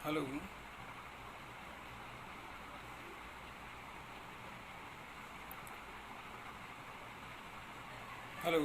Hello. Hello.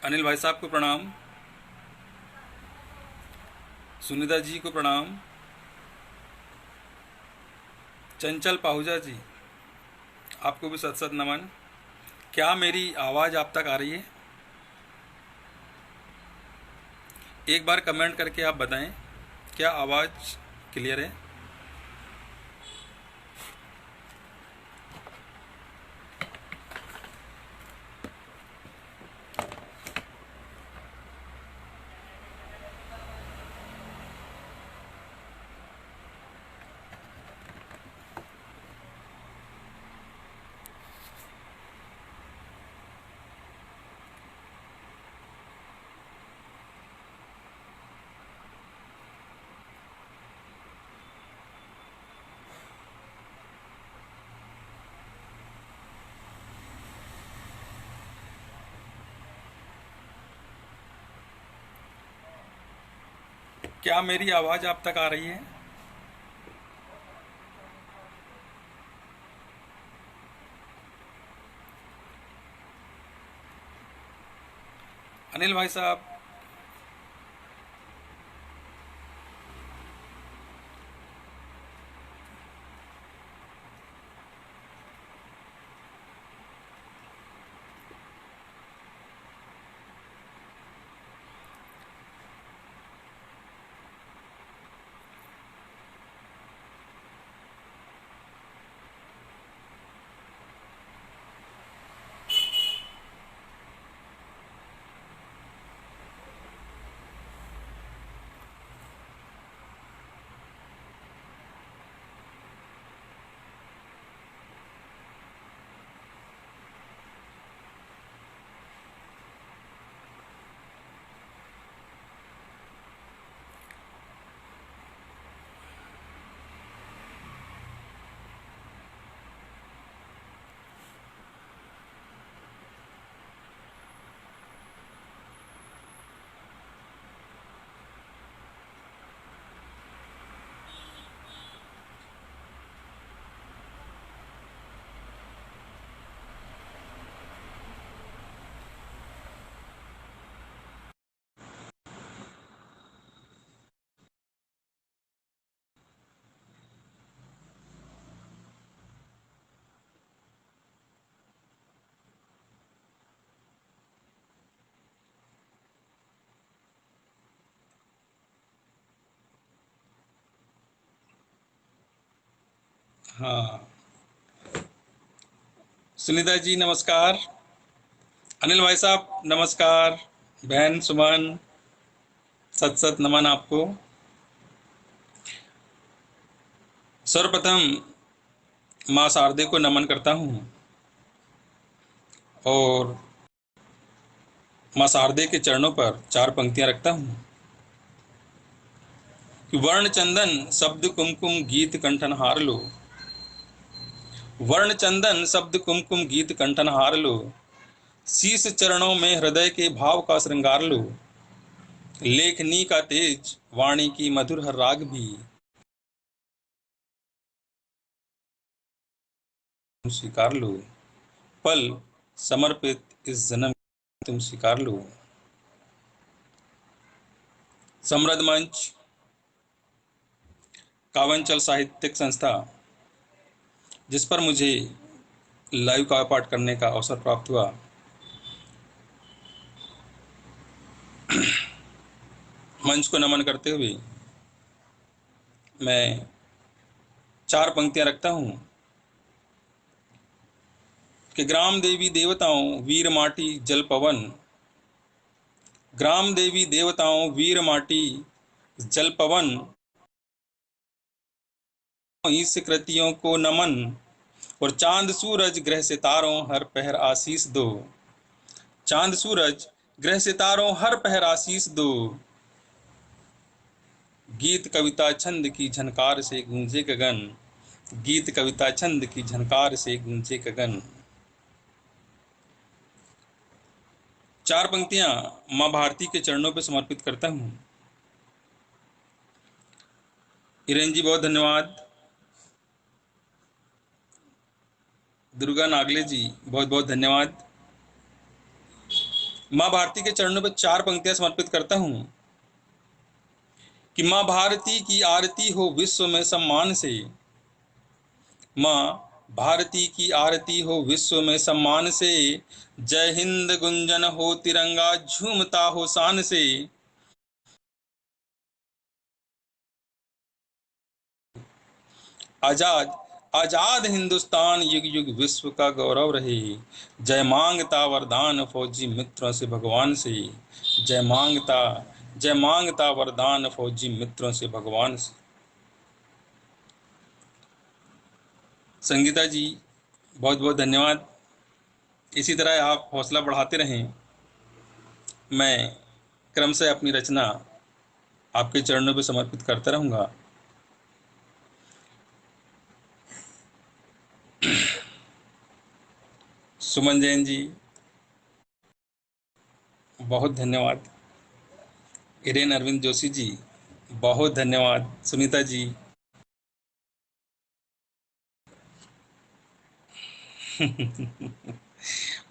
Anil भाई साहब को प्रणाम। सुनिता जी को प्रणाम। चंचल पाहुजा जी, आपको भी सत सत नमन। क्या मेरी आवाज़ आप तक आ रही है? एक बार कमेंट करके आप बताएं, क्या आवाज़ क्लियर है? क्या मेरी आवाज़ आप तक आ रही है? अनिल भाई साहब। हाँ, सुनीता जी नमस्कार। अनिल भाई साहब नमस्कार। बहन सुमन, सत सत नमन आपको। सर्वप्रथम माँ शारदे को नमन करता हूँ और माँ शारदे के चरणों पर चार पंक्तियां रखता हूँ कि वर्ण चंदन शब्द कुमकुम गीत कंठन हार लो। वर्ण चंदन शब्द कुमकुम गीत कंठन हार लो। शीश चरणों में हृदय के भाव का श्रृंगार लो। लेखनी का तेज, वाणी की मधुर हर राग भी स्वीकार लो। पल समर्पित इस जन्म तुम स्वीकार लो। समृद्ध मंच, कावंचल साहित्यिक संस्था, जिस पर मुझे लाइव काव्य पाठ करने का अवसर प्राप्त हुआ, मंच को नमन करते हुए मैं 4 पंक्तियां रखता हूं कि ग्राम देवी देवताओं वीर माटी जल पवन, ग्राम देवी देवताओं वीर माटी जल पवन, इस कृतियों को नमन, और चांद सूरज ग्रह सितारों हर पहर आशीष दो, चांद सूरज ग्रह सितारों हर पहर आशीष दो, गीत कविता छंद की झनकार से गूंजे गगन, गीत कविता छंद की झनकार से गूंजे गगन। 4 पंक्तियां मां भारती के चरणों पर समर्पित करता हूं। हिरेन जी बहुत धन्यवाद। दुर्गा नागले जी बहुत बहुत धन्यवाद। मां भारती के चरणों पर 4 पंक्तियां समर्पित करता हूं कि मां भारती की आरती हो विश्व में सम्मान से, मां भारती की आरती हो विश्व में सम्मान से, जय हिंद गुंजन हो तिरंगा झूमता हो शान से, आजाद आजाद हिंदुस्तान युग युग विश्व का गौरव रहे, जय मांगता वरदान फौजी मित्रों से भगवान से, जय मांगता वरदान फौजी मित्रों से भगवान से। संगीता जी बहुत बहुत धन्यवाद। इसी तरह आप हौसला बढ़ाते रहें। मैं क्रमशः अपनी रचना आपके चरणों पर समर्पित करता रहूंगा। सुमन जैन जी बहुत धन्यवाद। इरेन अरविंद जोशी जी बहुत धन्यवाद। सुनीता जी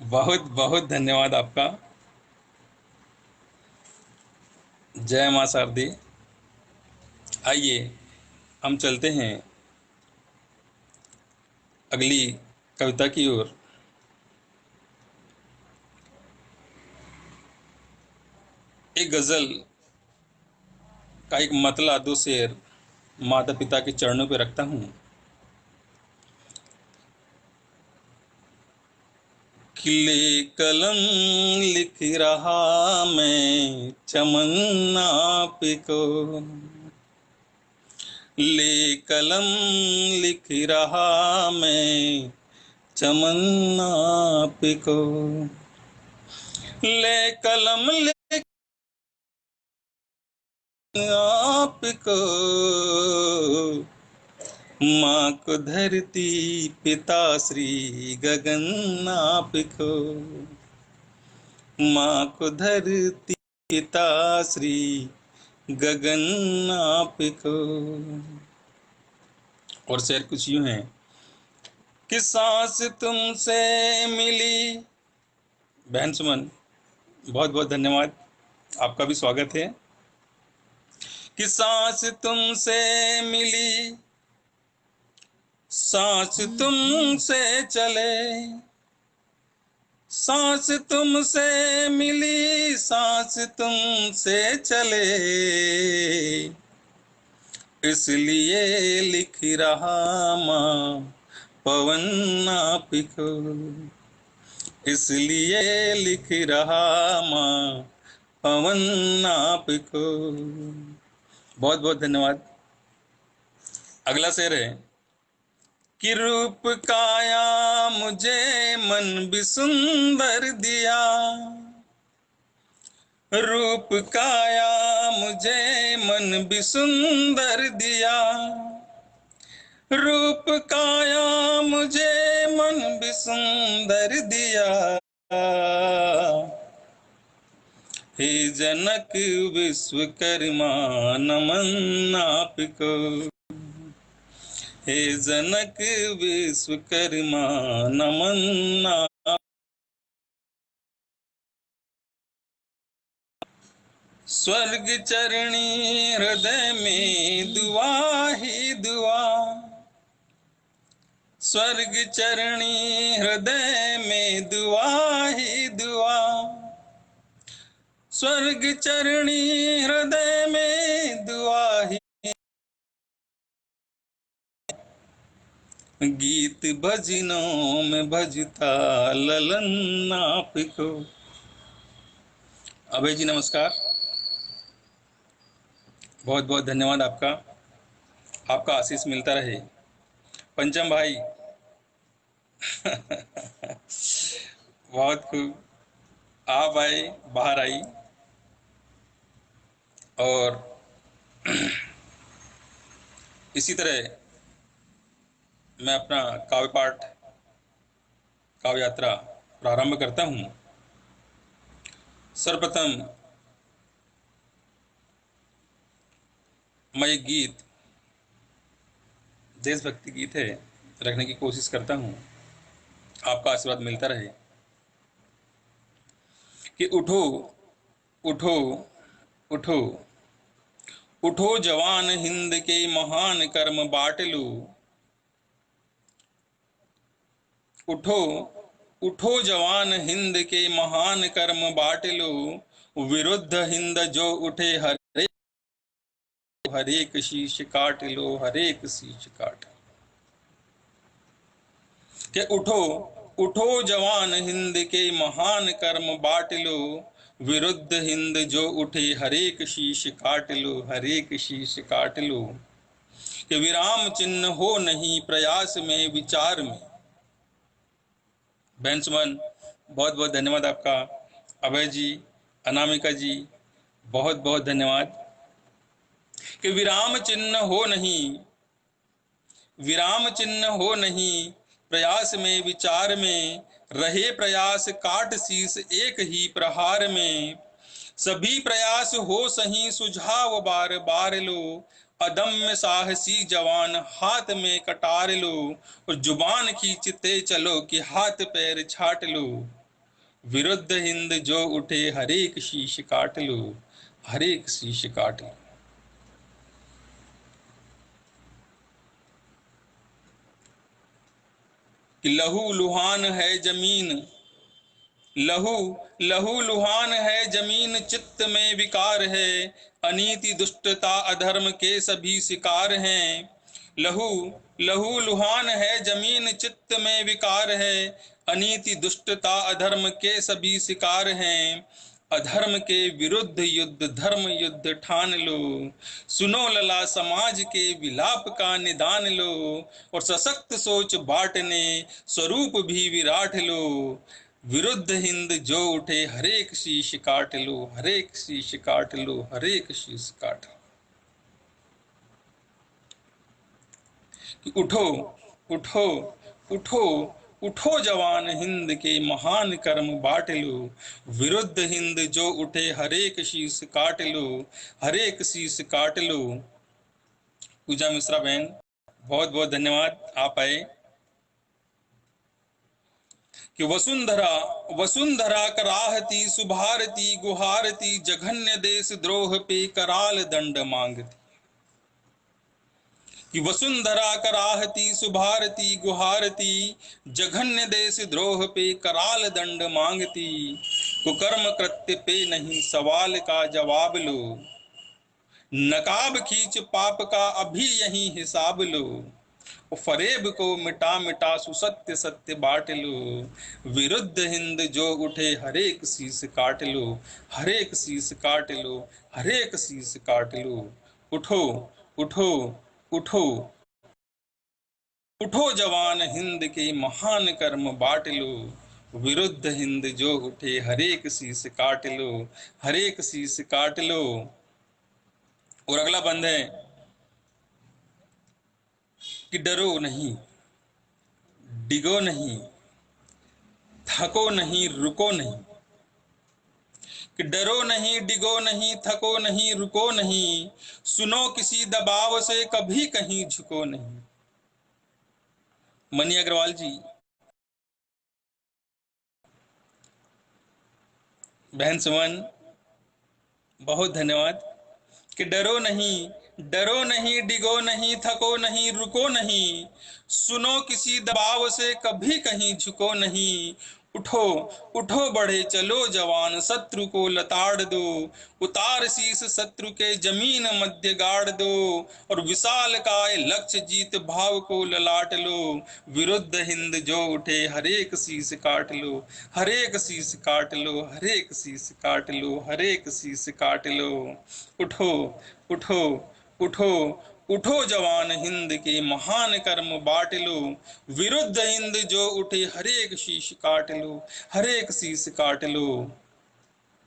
बहुत बहुत धन्यवाद आपका। जय मां शारदे। आइए हम चलते हैं अगली कविता की ओर। एक गजल का एक मतला 2 शेर माता पिता के चरणों पे रखता हूँ कि ले कलम लिख रहा मैं चमन आप को, ले कलम लिख रहा मैं चमन आप को, ले कलम लिख आपको, माँ को धरती पिता श्री गगन आपको, माँ को धरती पिता श्री गगन आपको। और शेर कुछ यूं है कि सांस तुमसे मिली। बहन सुमन बहुत बहुत धन्यवाद, आपका भी स्वागत है। कि सांस तुमसे मिली, सांस तुमसे चले, सांस तुमसे मिली, सांस तुमसे चले, इसलिए लिख रहा माँ पवन आपको, इसलिए लिख रहा माँ पवन आपको। बहुत बहुत धन्यवाद। अगला शेर है कि रूप काया मुझे मन भी सुंदर दिया, रूप काया मुझे मन भी सुंदर दिया, रूप काया मुझे मन भी सुंदर दिया, हे जनक विश्वकर्मा नमन आपको, हे जनक विश्वकर्मा नमन स्वर्ग चरणी हृदय में दुआ ही दुआ, स्वर्ग चरणी हृदय में दुआ ही दुआ, स्वर्ग चरणी हृदय में दुआ ही। गीत भजनों में भजता ललन आपको। अभय जी नमस्कार, बहुत बहुत धन्यवाद आपका, आपका आशीष मिलता रहे। पंचम भाई बहुत खूब, आप आए, बाहर आई, और इसी तरह मैं अपना काव्य पाठ, काव्य यात्रा प्रारंभ करता हूँ। सर्वप्रथम मैं एक गीत, देशभक्ति गीत है, रखने की कोशिश करता हूँ, आपका आशीर्वाद मिलता रहे। कि उठो उठो उठो उठो जवान हिंद के महान कर्म बांट लो, उठो उठो जवान हिंद के महान कर्म बांट लो, विरुद्ध हिंद जो उठे हरेक शीश काट लो, हरेक शीश काट। के उठो उठो जवान हिंद के महान कर्म बांट लो, विरुद्ध हिंद जो उठे हरेक शीश काट लो, हरेक शीश काट लो। कि विराम चिन्ह हो नहीं प्रयास में विचार में। बहन सुमन बहुत बहुत धन्यवाद आपका। अभय जी, अनामिका जी बहुत बहुत धन्यवाद। कि विराम चिन्ह हो नहीं, विराम चिन्ह हो नहीं प्रयास में विचार में, रहे प्रयास काट शीस एक ही प्रहार में। सभी प्रयास हो सही सुझाव बार बार लो, अदम्य साहसी जवान हाथ में कटार लो, और जुबान खींचते चलो कि हाथ पैर छाट लो, विरुद्ध हिंद जो उठे हरेक शीश काट लो, हरेक शीश काट लो। कि लहू लुहान है जमीन, लहू लहू लुहान है जमीन, चित्त में विकार है, अनीति दुष्टता अधर्म के सभी शिकार हैं। लहू लहू लुहान है जमीन, चित्त में विकार है, अनीति दुष्टता अधर्म के सभी शिकार हैं। अधर्म के विरुद्ध युद्ध धर्म युद्ध ठान लो, सुनो लला समाज के विलाप का निदान लो, और सशक्त सोच बांटने स्वरूप भी विराट लो, विरुद्ध हिंद जो उठे हरेक शीश काट लो, हरेक शीश काट लो, हरेक शीश काट लो। उठो उठो उठो उठो जवान हिंद के महान कर्म बांट लो, विरुद्ध हिंद जो उठे हरेक शीश काट लो, हरेक शीश काट लो। पूजा मिश्रा बहन बहुत बहुत धन्यवाद, आप आए। कि वसुंधरा वसुंधरा कराहती सुभारती गुहारती, जघन्य देश द्रोह पे कराल दंड मांगती। कि वसुंधरा कराहती सुभारती गुहारती, जघन्य देश द्रोह पे कराल दंड मांगती। कुकर्म कृत्य पे नहीं सवाल का जवाब लो, नकाब खींच पाप का अभी यही हिसाब लो, फरेब को मिटा मिटा सुसत्य सत्य बांट लो, विरुद्ध हिंद जो उठे हरेक शीश काट लो, हरेक शीश काट लो, हरेक शीश काट लो। उठो उठो उठो उठो जवान हिंद के महान कर्म बांट लो, विरुद्ध हिंद जो उठे हरेक शीश काट लो, हरेक शीश काट लो। और अगला बंद है कि डरो नहीं, डिगो नहीं, थको नहीं, रुको नहीं। कि डरो नहीं, डिगो नहीं, थको नहीं, रुको नहीं, सुनो किसी दबाव से कभी कहीं झुको नहीं। मनी अग्रवाल जी, बहन सुमन, बहुत धन्यवाद। कि डरो नहीं, डिगो नहीं, थको नहीं, रुको नहीं, सुनो किसी दबाव से कभी कहीं झुको नहीं। उठो उठो बढ़े चलो जवान, शत्रु को लताड़ दो, उतार शीस शत्रु के जमीन मध्य गाड़ दो, और विशाल काय लक्ष्य जीत भाव को ललाट लो। विरुद्ध हिंद जो उठे हरेक शीस काट लो, हरेक शीस काट लो, हरेक शीस काट लो, हरेक शीस काट लो। उठो उठो उठो उठो जवान हिंद के महान कर्म बांट लो, विरुद्ध हिंद जो उठे हरेक शीश काट लो, हरेक शीश काट लो।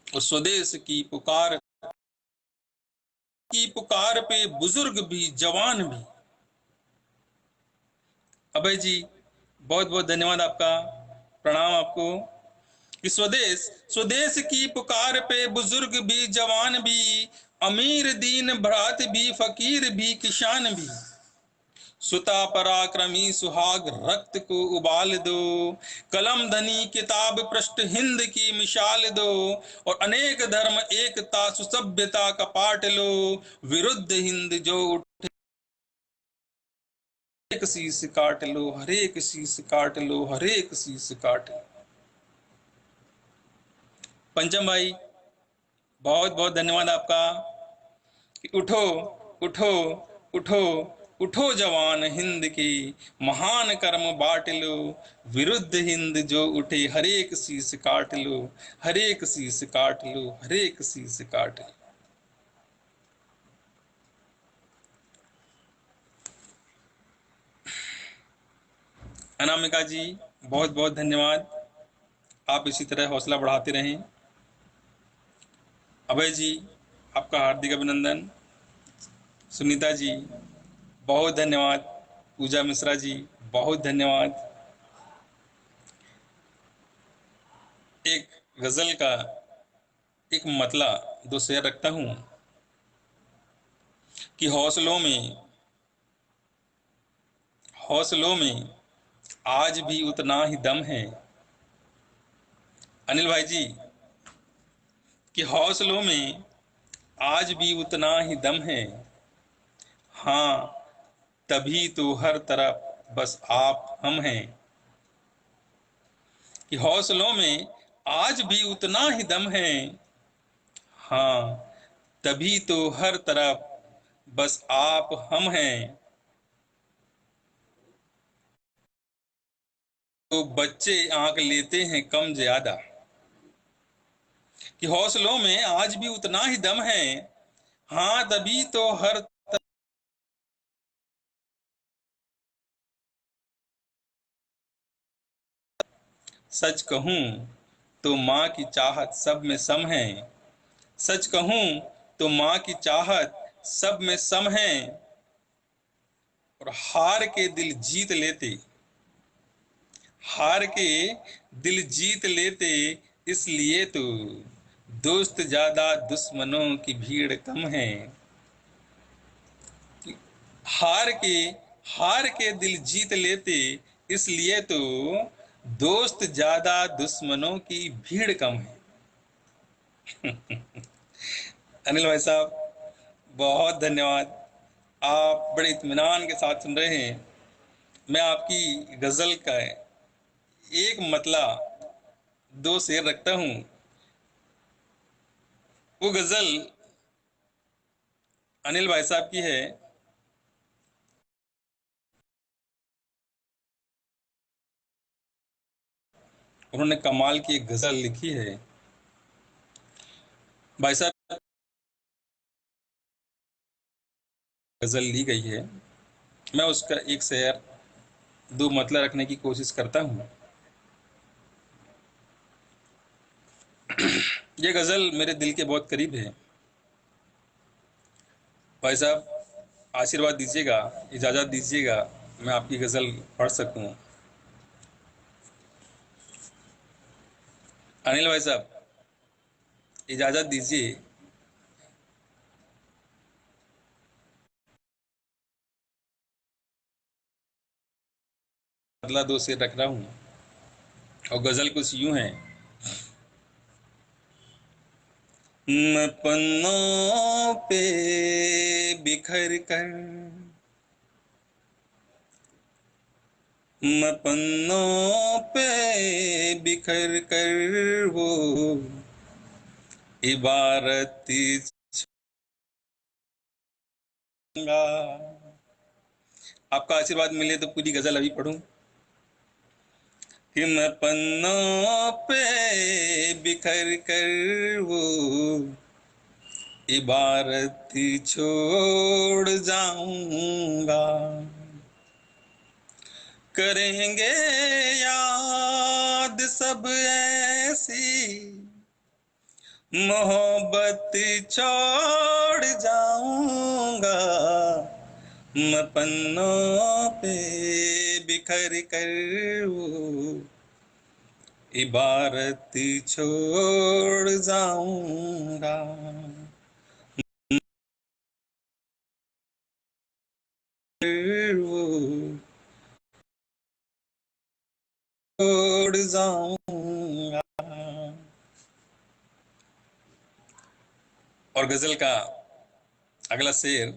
और स्वदेश की पुकार पे बुजुर्ग भी जवान भी। अभय जी बहुत बहुत धन्यवाद आपका, प्रणाम आपको। कि स्वदेश स्वदेश की पुकार पे बुजुर्ग भी जवान भी, अमीर दीन भ्रात भी, फकीर भी, किसान भी। सुता पराक्रमी सुहाग रक्त को उबाल दो, कलम धनी किताब पृष्ठ हिंद की मिसाल दो, और अनेक धर्म एकता सुसभ्यता का पाठ लो। विरुद्ध हिंद जो उठे हरेक शीश काट लो, हरेक शीश काट लो, हरेक शीश काट लो। पंचम भाई बहुत बहुत धन्यवाद आपका। कि उठो उठो उठो उठो जवान हिंद की महान कर्म बांट लो, विरुद्ध हिंद जो उठे हरेक शीश काट लो, हरेक शीश काट लो, हरेक शीश काट लो। अनामिका जी बहुत बहुत धन्यवाद, आप इसी तरह हौसला बढ़ाते रहें। अभय जी आपका हार्दिक अभिनंदन। सुनीता जी बहुत धन्यवाद। पूजा मिश्रा जी बहुत धन्यवाद। एक गजल का एक मतला दो शेर रखता हूं कि हौसलों में आज भी उतना ही दम है। अनिल भाई जी कि हौसलों में आज भी उतना ही दम है, हाँ तभी तो हर तरफ बस आप हम हैं। कि हौसलों में आज भी उतना ही दम है, हाँ तभी तो हर तरफ बस आप हम हैं। तो बच्चे आंक लेते हैं कम ज्यादा। कि हौसलों में आज भी उतना ही दम है, हाँ तभी तो हर सच कहूं तो माँ की चाहत सब में सम है। सच कहूं तो माँ की चाहत सब में सम है, और हार के दिल जीत लेते, इसलिए तो दोस्त ज्यादा दुश्मनों की भीड़ कम है। हार के हार के दिल जीत लेते, इसलिए तो दोस्त ज्यादा दुश्मनों की भीड़ कम है। अनिल भाई साहब बहुत धन्यवाद, आप बड़े इत्मीनान के साथ सुन रहे हैं। मैं आपकी गजल का एक मतला दो शेर रखता हूं। वो गजल अनिल भाई साहब की है। उन्होंने कमाल की एक गजल लिखी है भाई साहब। गजल ली गई है, मैं उसका एक शेर दो मतला रखने की कोशिश करता हूँ। ये गजल मेरे दिल के बहुत करीब है। भाई साहब आशीर्वाद दीजिएगा, इजाजत दीजिएगा मैं आपकी गजल पढ़ सकूं। अनिल भाई साहब इजाजत दीजिए। मतला दो शेर रख रहा हूँ, और गजल कुछ यूं है मैं पन्नों पे बिखर कर, मैं पन्नों पे बिखर कर वो इबारत छूंगा। आपका आशीर्वाद मिले तो पूरी गजल अभी पढ़ूं कि मैं पन्नों पे बिखर कर वो इबारत छोड़ जाऊंगा। करेंगे याद सब ऐसी मोहब्बत छोड़ जाऊंगा। मैं पन्नों पे बिखर कर वो इबारत छोड़ जाऊंगा। वो छोड़ जाऊंगा। और गजल का अगला शेर,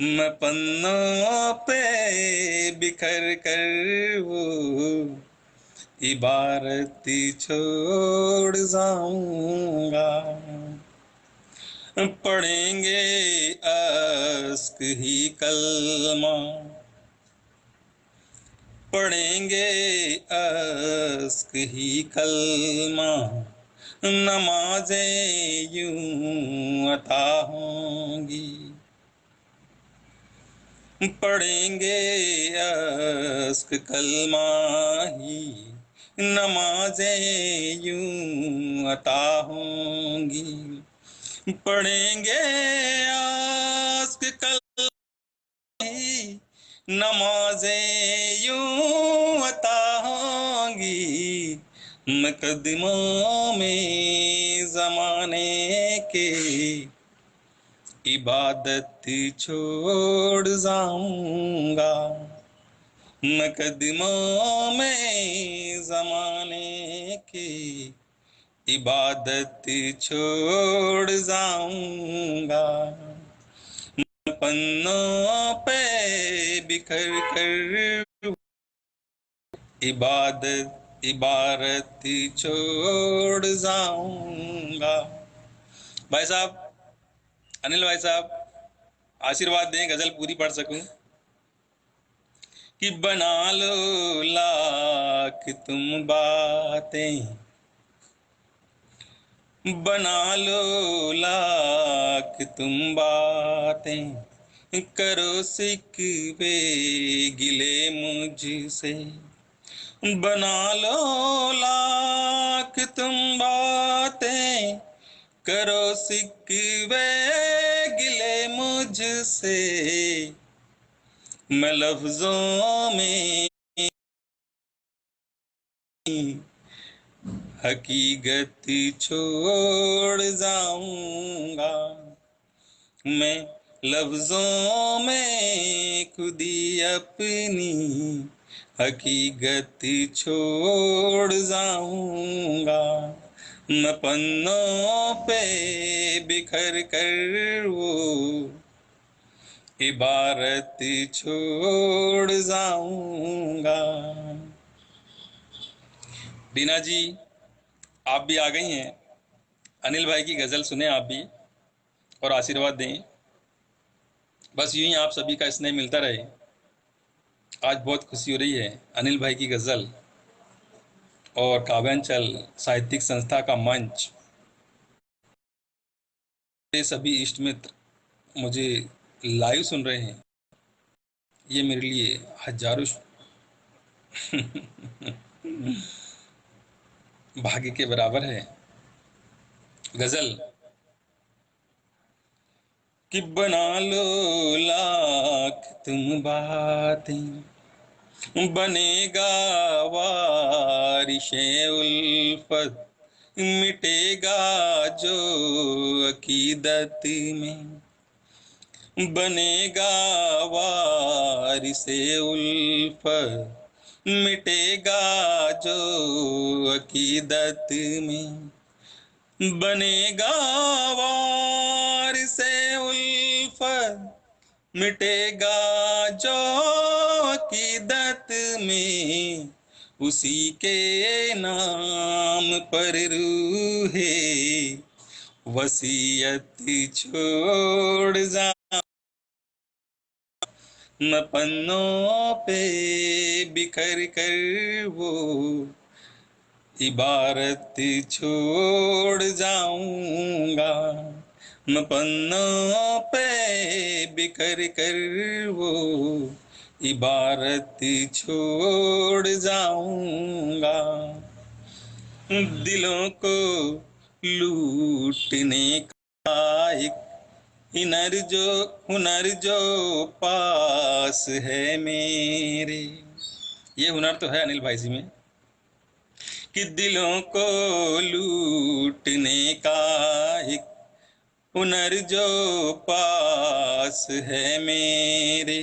मैं पन्नों पे बिखर कर वो इबारत छोड़ जाऊंगा। पढ़ेंगे अश्क ही कलमा, पढ़ेंगे अश्क ही कलमा, नमाजें यूं अता होंगी। पढ़ेंगे अश्क कलमा ही, नमाजें यूं अता होंगी। पढ़ेंगे आस्क कल ही, नमाजें यूं अता होंगी। मुकद्दमों में जमाने के इबादत छोड़ जाऊंगा। मुकद्दमों में जमाने की इबादत छोड़ जाऊंगा। पन्नों पे बिखर कर इबारत छोड़ जाऊंगा। भाई साहब, अनिल भाई साहब, आशीर्वाद दें गजल पूरी पढ़ सकूं। कि बना लो लाख तुम बातें, बना लो लाख तुम बातें, करो सिकवे गिले मुझसे। बना लो लाख तुम बातें, करो सिकवे गिले मुझसे। मैं लफ्जों में हकीकत छोड़ जाऊंगा। मैं लफ्जों में खुदी अपनी हकीकत छोड़ जाऊंगा। मैं पन्नों पे बिखर कर वो इबारत छोड़ जाऊंगा। बीना जी, आप भी आ गई हैं। अनिल भाई की गजल सुने आप भी और आशीर्वाद दें। बस यूं ही आप सभी का स्नेह मिलता रहे। आज बहुत खुशी हो रही है। अनिल भाई की गजल और काव्यांचल साहित्यिक संस्था का मंच, ये सभी इष्ट मित्र मुझे लाइव सुन रहे हैं। ये मेरे लिए हजारों भाग्य के बराबर है। गजल कि बना लो लाख तुम बातें, बनेगा वारिशे उल्फत, मिटेगा जो अकीदत में। बनेगा वारिसे उल्फत, मिटेगा जो अकीदत में, बनेगा वार से उल्फत, मिटेगा जो अकीदत में, उसी के नाम पर रूहे वसीयत छोड़ जा, न पन्नों पे बिखर कर वो इबारत छोड़ जाऊंगा, मैं पन्नों पे बिखर कर वो इबारत छोड़ जाऊंगा। दिलों को लूटने का एक हुनर जो पास है मेरे, ये हुनर तो है अनिल भाई जी में, कि दिलों को लूटने का एक हुनर जो पास है मेरे,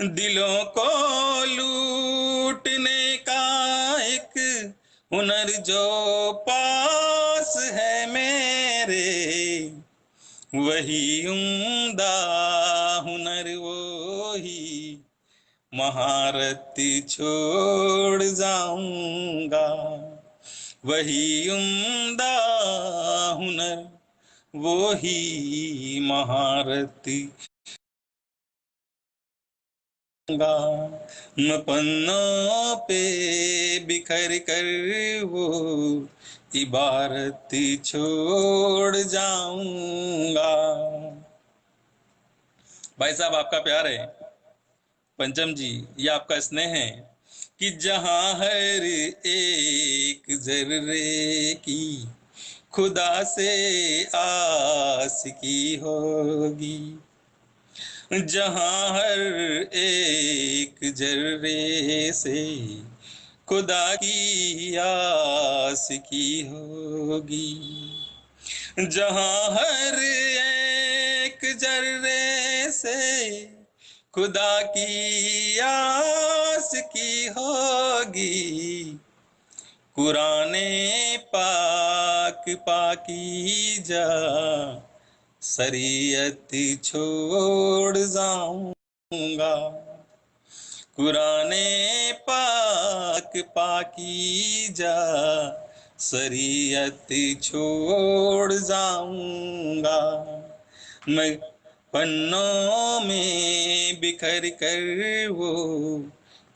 दिलों को लूटने का एक हुनर जो पास है मेरे, वही उम्दा हुनर वही महारत छोड़ जाऊंगा, वही उम्दा हुनर वो ही महारत न पन्नों पे बिखर कर वो इबारत छोड़ जाऊंगा। भाई साहब आपका प्यार है पंचम जी, ये आपका स्नेह है कि जहां हर एक जर्रे की खुदा से आस की होगी, जहां हर एक जर्रे से खुदा की आस की होगी, जहां हर एक जर्रे से खुदा की आस की होगी, कुराने पाक पाकीज़ा शरीयत छोड़ जाऊंगा, कुराने पाक पाकीज़ा शरीयत छोड़ जाऊंगा, मैं पन्नों में बिखर कर वो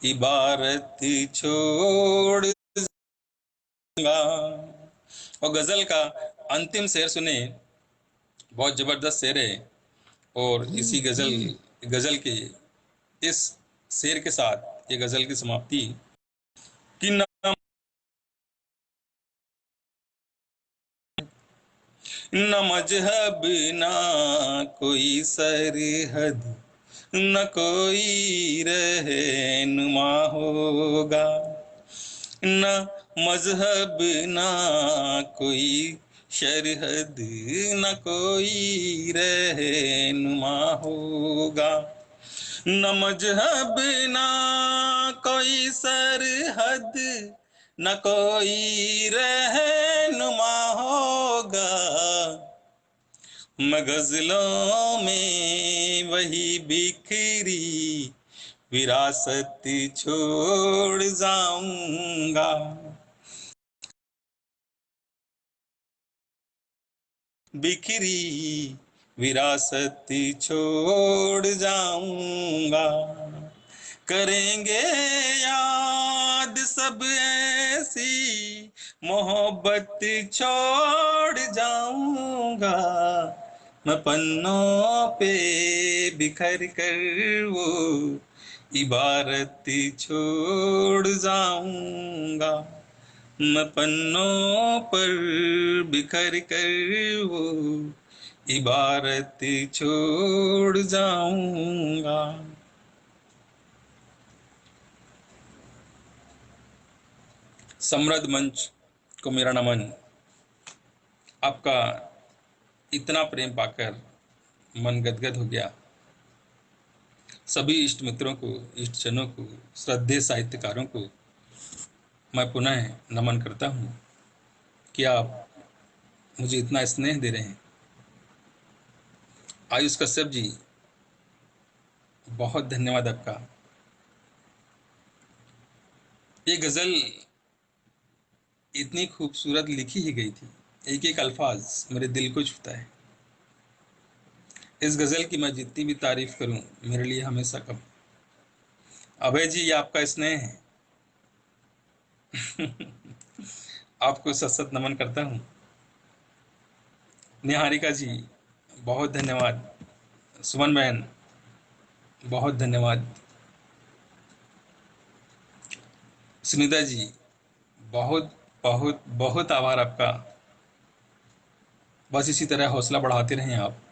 इबारत छोड़ जाऊंगा। और गजल का अंतिम शेर सुने, बहुत जबरदस्त शेर है, और इसी गजल के इस शेर के साथ ये गजल की समाप्ति कि न मजहब ना कोई सरहद, न कोई रहनुमा होगा, न मजहब ना कोई शरहद, न कोई रहनुमा होगा, न मजहब ना कोई सरहद, न कोई रहनुमा होगा, मैं गजलों में वही बिखरी विरासत छोड़ जाऊंगा, बिखरी विरासत छोड़ जाऊंगा, करेंगे याद सब ऐसी मोहब्बत छोड़ जाऊंगा, मैं पन्नों पे बिखर कर वो इबारत छोड़ जाऊंगा, मैं पन्नों पर बिखर कर वो इबारत छोड़ जाऊंगा। समृद्ध मंच को मेरा नमन। आपका इतना प्रेम पाकर मन गदगद हो गया। सभी इष्ट मित्रों को, इष्ट जनों को, श्रद्धेय साहित्यकारों को मैं पुनः नमन करता हूँ कि आप मुझे इतना स्नेह दे रहे हैं। आयुष कश्यप जी, बहुत धन्यवाद आपका। ये गजल इतनी खूबसूरत लिखी ही गई थी, एक एक अल्फाज मेरे दिल को छूता है। इस गजल की मैं जितनी भी तारीफ करूं मेरे लिए हमेशा कम। अभय जी, ये आपका स्नेह है। आपको सत सत नमन करता हूं। निहारिका जी, बहुत धन्यवाद। सुमन बहन, बहुत धन्यवाद। सुनीता जी, बहुत बहुत बहुत आभार आपका। बस इसी तरह हौसला बढ़ाते रहें आप।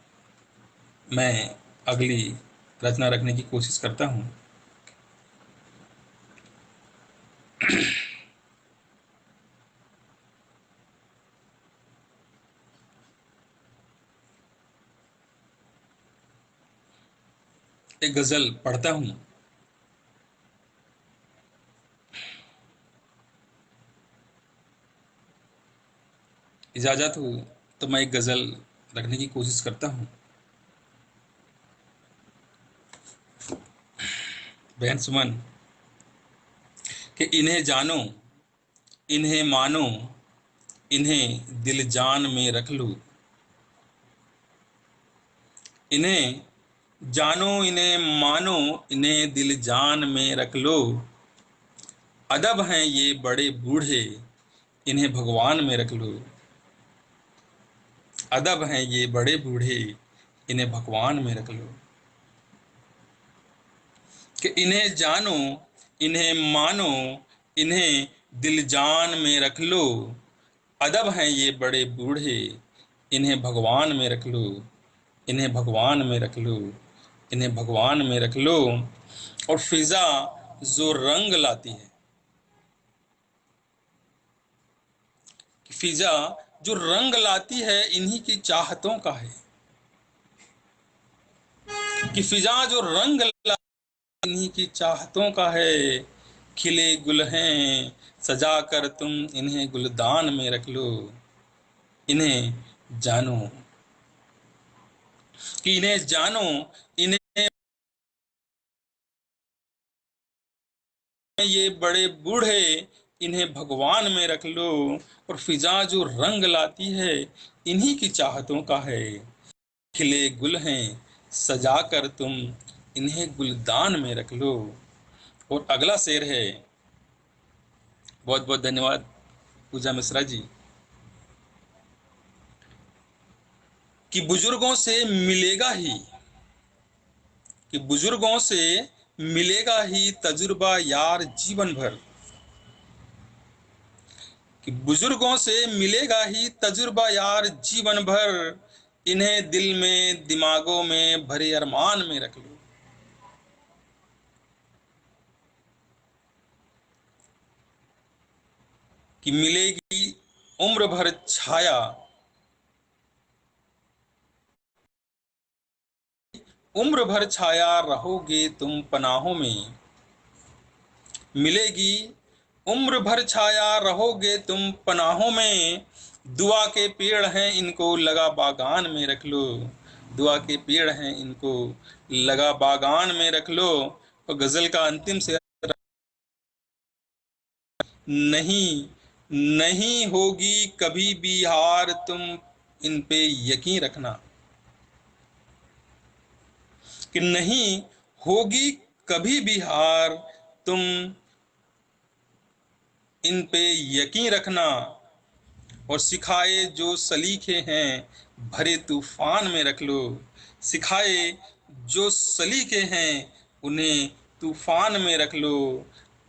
मैं अगली रचना रखने की कोशिश करता हूँ। एक गजल पढ़ता हूँ। इजाजत हो तो मैं एक गजल रखने की कोशिश करता हूँ। बहन सुमन, कि इन्हें जानो, इन्हें मानो, इन्हें दिल जान में रख लो। इन्हें जानो, इन्हें मानो, इन्हें दिल जान में रख लो। अदब हैं ये बड़े बूढ़े, इन्हें भगवान में रख लो। अदब हैं ये बड़े बूढ़े, इन्हें भगवान में रख लो। कि इन्हें जानो, इन्हें मानो, इन्हें दिल जान में रख लो। अदब हैं ये बड़े बूढ़े, इन्हें भगवान में रख लो। इन्हें भगवान में रख लो। इन्हें भगवान में रख लो। और फिजा जो रंग लाती है, फिजा जो रंग लाती है, इन्हीं की चाहतों का है। कि फिजा जो रंग इन्हीं की चाहतों का है। खिले गुल हैं सजा कर तुम इन्हें गुलदान में रख लो। इन्हें जानो, कि इन्हें जानो, इन्हें ये बड़े बूढ़े, इन्हें भगवान में रख लो। और फिजा जो रंग लाती है, इन्हीं की चाहतों का है। खिले गुल हैं सजा कर तुम इन्हें गुलदान में रख लो। और अगला शेर है, बहुत बहुत धन्यवाद पूजा मिश्रा जी, कि बुजुर्गों से मिलेगा ही, कि बुजुर्गों से मिलेगा ही तजुर्बा यार जीवन भर। कि बुजुर्गों से मिलेगा ही तजुर्बा यार जीवन भर। इन्हें दिल में दिमागों में भरे अरमान में रख लो। कि मिलेगी उम्र भर छाया, उम्र भर छाया रहोगे तुम पनाहों में। मिलेगी उम्र भर छाया रहोगे तुम पनाहों में। दुआ के पेड़ हैं इनको लगा बागान में रख लो। दुआ के पेड़ हैं इनको लगा बागान में रख लो। और गजल का अंतिम शेर, नहीं नहीं होगी कभी भी हार तुम इन पे यकीन रखना। कि नहीं होगी कभी भी हार तुम इन पे यकीन रखना। और सिखाए जो सलीखे हैं भरे तूफान में रख लो। सिखाए जो सलीखे हैं उन्हें तूफान में रख लो।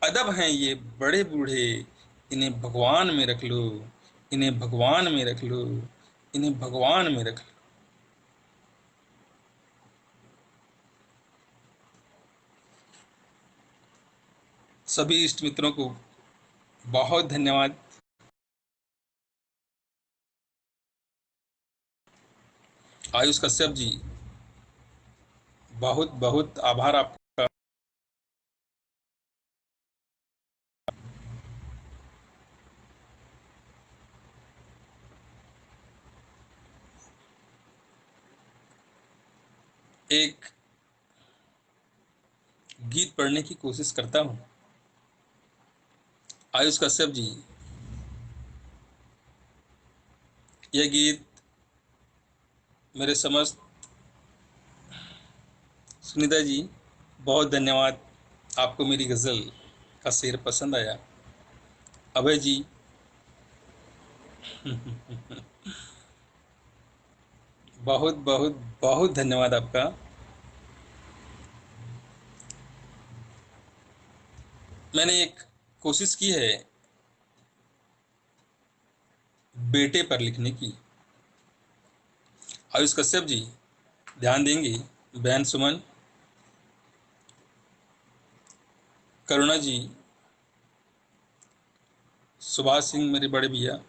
अदब हैं ये बड़े बूढ़े, इन्हें भगवान में रख लो। इन्हें भगवान में रख लो। इन्हें भगवान में रख लो। सभी इष्ट मित्रों को बहुत धन्यवाद। आयुष कश्यप जी, बहुत बहुत आभार आपका। एक गीत पढ़ने की कोशिश करता हूँ। आयुष कश्यप जी, यह गीत मेरे समस्त सुनीता जी, बहुत धन्यवाद। आपको मेरी गज़ल का शेर पसंद आया। अभय जी, बहुत बहुत बहुत धन्यवाद आपका। मैंने एक कोशिश की है बेटे पर लिखने की। आयुष कश्यप जी ध्यान देंगे, बहन सुमन, करुणा जी, सुभाष सिंह मेरे बड़े भैया,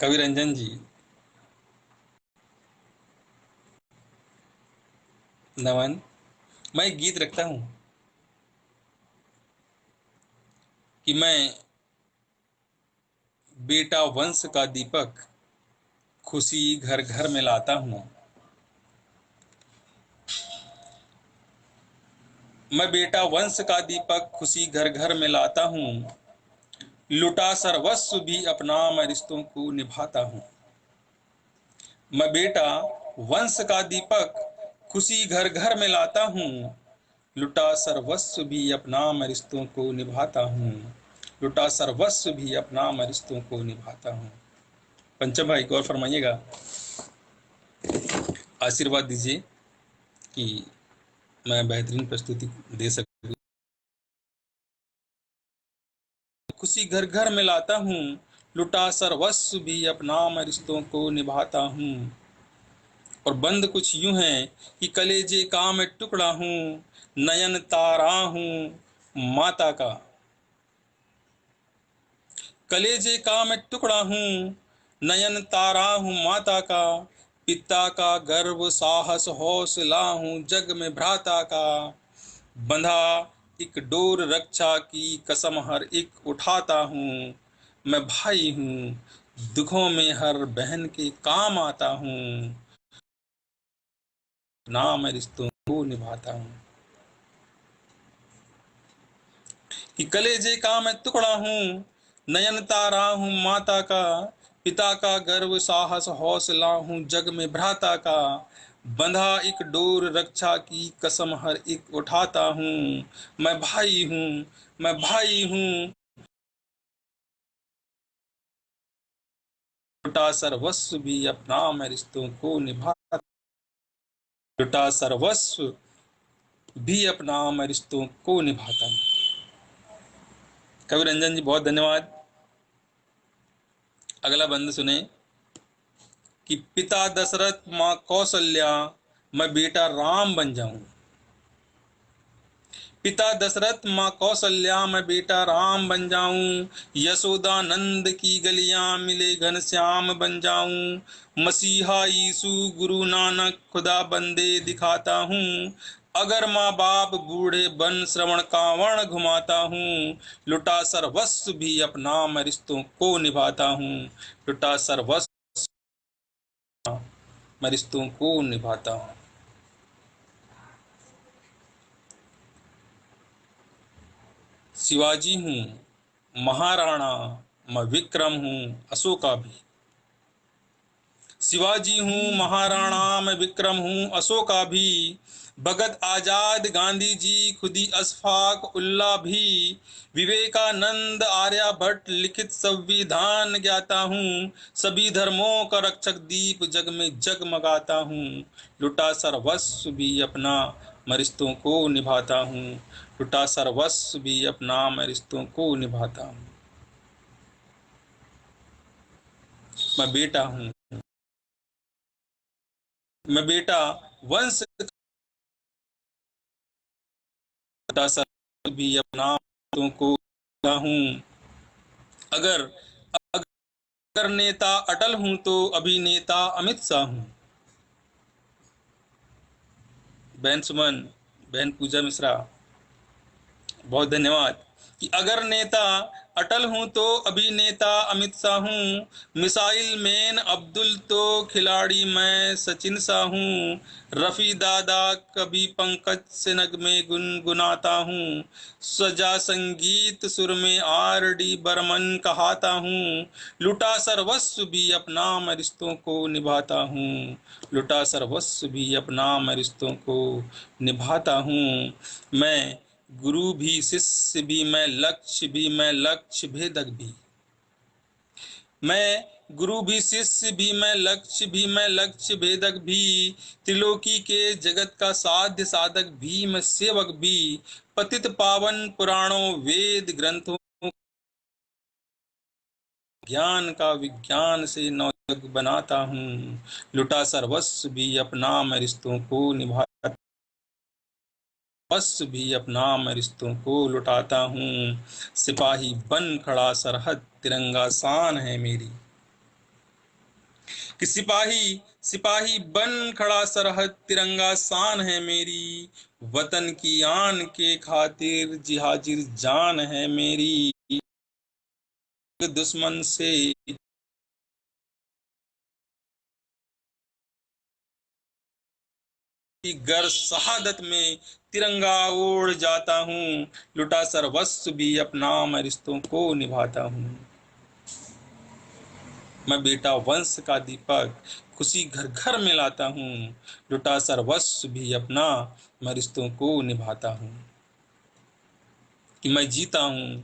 कवि रंजन जी, नमन। मैं एक गीत रखता हूँ कि मैं बेटा वंश का दीपक खुशी घर घर में लाता हूँ। मैं बेटा वंश का दीपक खुशी घर घर में लाता हूँ। लुटा सर्वस्व भी अपना मैं रिश्तों को निभाता हूँ। मैं बेटा वंश का दीपक खुशी घर घर में लाता हूँ। लुटा सर्वस्व भी अपना मैं रिश्तों को निभाता हूँ। लुटा सर्वस्व भी अपना मैं रिश्तों को निभाता हूँ। पंचम भाई गौर फरमाइएगा, आशीर्वाद दीजिए कि मैं बेहतरीन प्रस्तुति दे सकूं। खुशी घर घर में लाता हूँ, लुटा सर्वस्व भी अपना मैं रिश्तों को निभाता हूँ। और बंद कुछ यूं है कि कलेजे का मैं टुकड़ा हूँ, नयन तारा हूँ माता का। कलेजे का मैं टुकड़ा हूँ, नयन तारा हूँ माता का। पिता का गर्व साहस हौसला हूँ जग में भ्राता का। बंधा एक डोर रक्षा की कसम हर एक उठाता हूँ। मैं भाई हूँ दुखों में हर बहन के काम आता हूँ। ना मैं रिश्तों को निभाता हूँ। कि कलेजे का मैं टुकड़ा हूँ, नयन तारा हूँ माता का। पिता का गर्व साहस हौसला हूँ जग में भ्राता का। बंधा एक डोर रक्षा की कसम हर एक उठाता हूँ। मैं भाई हूँ, मैं भाई हूँ। लुटा सर्वस्व भी अपना मैं रिश्तों को निभाता। लुटा सर्वस्व भी अपना मैं रिश्तों को निभाता हूँ। कवि रंजन जी बहुत धन्यवाद। अगला बंद सुने कि पिता दशरथ माँ कौशल्या मैं बेटा राम बन जाऊं। पिता दशरथ माँ कौशल्या मैं बेटा राम बन जाऊं। यशोदा नंद की गलियां मिले घनश्याम बन जाऊं। मसीहा यीशु गुरु नानक खुदा बंदे दिखाता हूँ। अगर माँ बाप बूढ़े बन श्रवण कावण घुमाता हूँ। लुटा सर्वस्व भी अपना मैं रिश्तों को निभाता हूँ। लुटा सर्वस्व मैं रिश्तों को निभाता हूँ। शिवाजी हूँ महाराणा मैं विक्रम हूँ अशोका भी। शिवाजी हूँ महाराणा मैं विक्रम हूँ अशोका भी। भगत आजाद गांधी जी खुदी अशफाक उल्ला भी। विवेकानंद आर्यभट्ट लिखित संविधान ज्ञाता हूँ। सभी धर्मों का रक्षक दीप जग में जगमगाता हूँ। लुटा सर्वस्व भी अपना मैं रिश्तों को निभाता हूँ। लुटा सर्वस्व भी अपना मैं रिश्तों को निभाता हूँ। मैं बेटा हूँ, मैं बेटा वंश का सर्वस्व भी अपना रिश्तों को निभाता हूँ। अगर अगर नेता अटल हूं तो अभिनेता अमित शाह हूं। बहन सुमन, बहन पूजा मिश्रा, बहुत धन्यवाद। कि अगर नेता अटल हूं तो अभिनेता अमित शाह हूं, मिसाइल मैन अब्दुल तो खिलाड़ी मैं सचिन सा हूं, रफी दादा कभी पंकज से नगमे गुनगुनाता हूं, सजा संगीत सुर में आर डी बर्मन कहाता हूं, लुटा सर्वस्व भी अपना मैं रिश्तों को निभाता हूं, लुटा सर्वस्व भी अपना मैं रिश्तों को निभाता हूं। मैं गुरु भी शिष्य भी मैं लक्ष्य भी मैं लक्ष्य भेदक भी, मैं गुरु भी शिष्य भी मैं लक्ष्य भी मैं लक्ष्य भेदक भी, त्रिलोकी के जगत का साध्य साधक भी मैं सेवक भी, पतित पावन पुराणों वेद ग्रंथों ज्ञान का विज्ञान से नवजग बनाता हूँ, लुटा सर्वस्व भी अपना मैं रिश्तों को निभाता, बस भी अपना मैं रिश्तों को लुटाता हूँ, सिपाही बन खड़ा सरहद तिरंगा शान है मेरी, कि सिपाही सिपाही बन खड़ा सरहद तिरंगा शान है मेरी, वतन की आन के खातिर जिहाजिर जान है मेरी, दुश्मन से गर शहादत में तिरंगा ओढ़ जाता हूँ, लुटा सर्वस्व भी अपना मैं रिश्तों को निभाता हूँ। मैं बेटा वंश का दीपक खुशी घर घर में लाता हूँ, लुटा सर्वस्व भी अपना मैं रिश्तों को निभाता हूँ। कि मैं जीता हूँ,